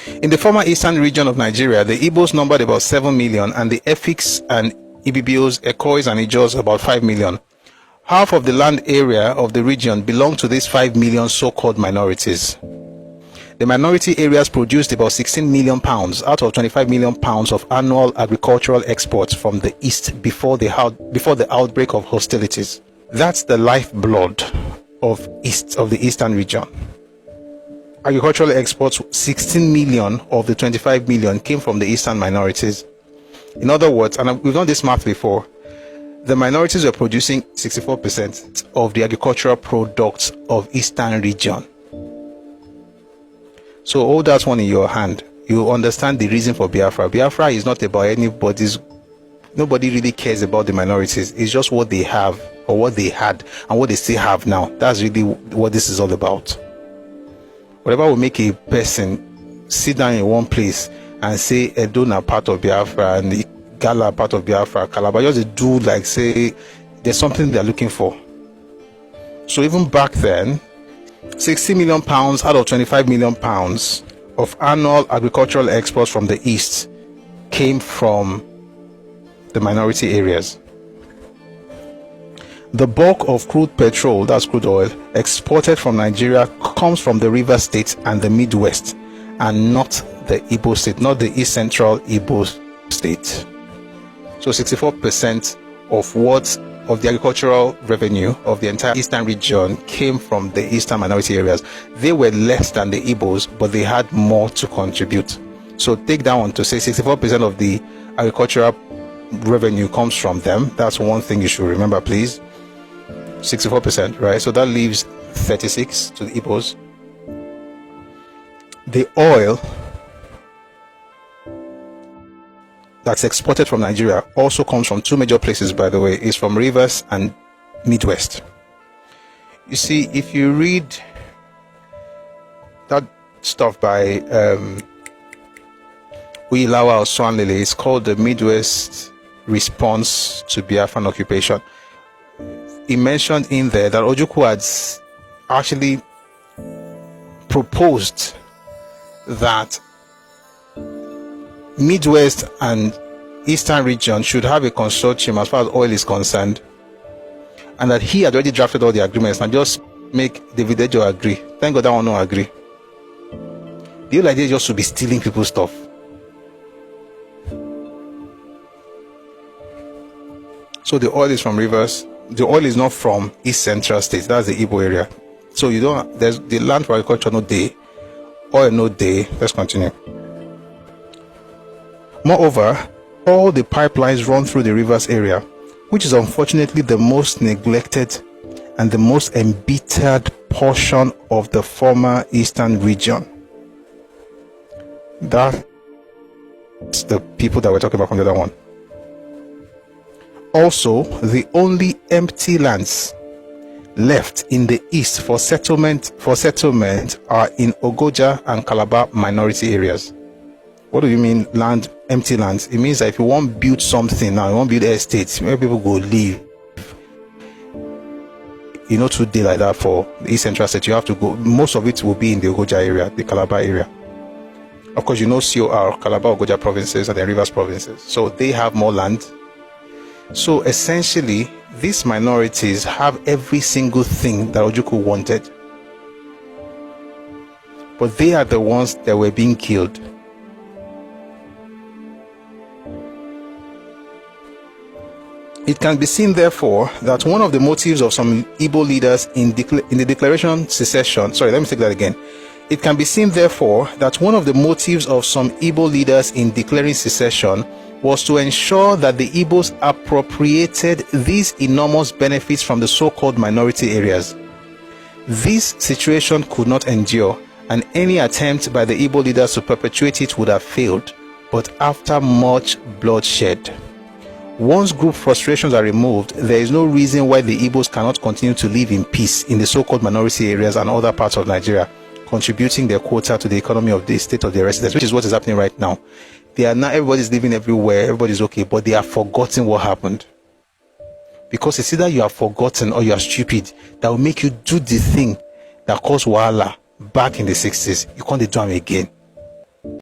In the former eastern region of Nigeria, the Igbos numbered about 7 million and the Efiks and Ibibios, Ekois and Ijos about 5 million. Half of the land area of the region belonged to these 5 million so-called minorities. The minority areas produced about 16 million pounds out of 25 million pounds of annual agricultural exports from the east before the outbreak of hostilities. That's the lifeblood of the eastern region. Agricultural exports, 16 million of the 25 million came from the eastern minorities. In other words, and we've done this math before, the minorities were producing 64% of the agricultural products of eastern region. So hold that one in your hand. You understand the reason for Biafra. Biafra is not about nobody really cares about the minorities. It's just what they have, or what they had, and what they still have now. That's really what this is all about. Whatever will make a person sit down in one place and say Edo na part of Biafra and the Gala part of Biafra, Calabar, just do like say there's something they're looking for. So even back then, 60 million pounds out of 25 million pounds of annual agricultural exports from the east came from the minority areas. The bulk of crude petrol, that's crude oil, exported from Nigeria comes from the river states and the Midwest, and not the Igbo state, not the East Central Igbo state. So 64% of the agricultural revenue of the entire eastern region came from the eastern minority areas. They were less than the Igbos, but they had more to contribute. So take that one to say 64% of the agricultural revenue comes from them. That's one thing you should remember, please. 64%, right? So that leaves 36 to the Igbos. The oil that's exported from Nigeria also comes from two major places, by the way. It's from rivers and Midwest. You see, if you read that stuff by Uyilawa Oswanlele, it's called the Midwest Response to Biafran Occupation. He mentioned in there that Ojukwu had actually proposed that Midwest and Eastern region should have a consortium as far as oil is concerned, and that he had already drafted all the agreements and just make David Ejo agree. Thank God that one no agree. The whole idea is just to be stealing people's stuff. So the oil is from rivers. The oil is not from East Central states. That's the Igbo area. So there's the land for agriculture no day, oil no day. Let's continue. Moreover, all the pipelines run through the rivers area, which is unfortunately the most neglected and the most embittered portion of the former eastern region. That's the people that we're talking about from the other one. Also, the only empty lands left in the east for settlement are in Ogoja and Calabar minority areas. What do you mean empty lands? It means that if you want to build something now, you want to build estates where people go live, today like that for the East Central State, you have to go. Most of it will be in the Ogoja area, the Calabar area. Of course, COR, Calabar, Ogoja provinces, and the Rivers provinces. So they have more land. So essentially, these minorities have every single thing that Ojukwu wanted. But they are the ones that were being killed. It can be seen, therefore, that one of the motives of some Igbo leaders in the declaration secession, It can be seen, therefore, that one of the motives of some Igbo leaders in declaring secession was to ensure that the Igbos appropriated these enormous benefits from the so-called minority areas. This situation could not endure, and any attempt by the Igbo leaders to perpetuate it would have failed, but after much bloodshed. Once group frustrations are removed, there is no reason why the Igbos cannot continue to live in peace in the so-called minority areas and other parts of Nigeria, contributing their quota to the economy of the state of their residence, which is what is happening right now. Everybody's living everywhere, everybody's okay, but they have forgotten what happened. Because it's either you have forgotten or you are stupid that will make you do the thing that caused wahala back in the 60s. You can't do them again.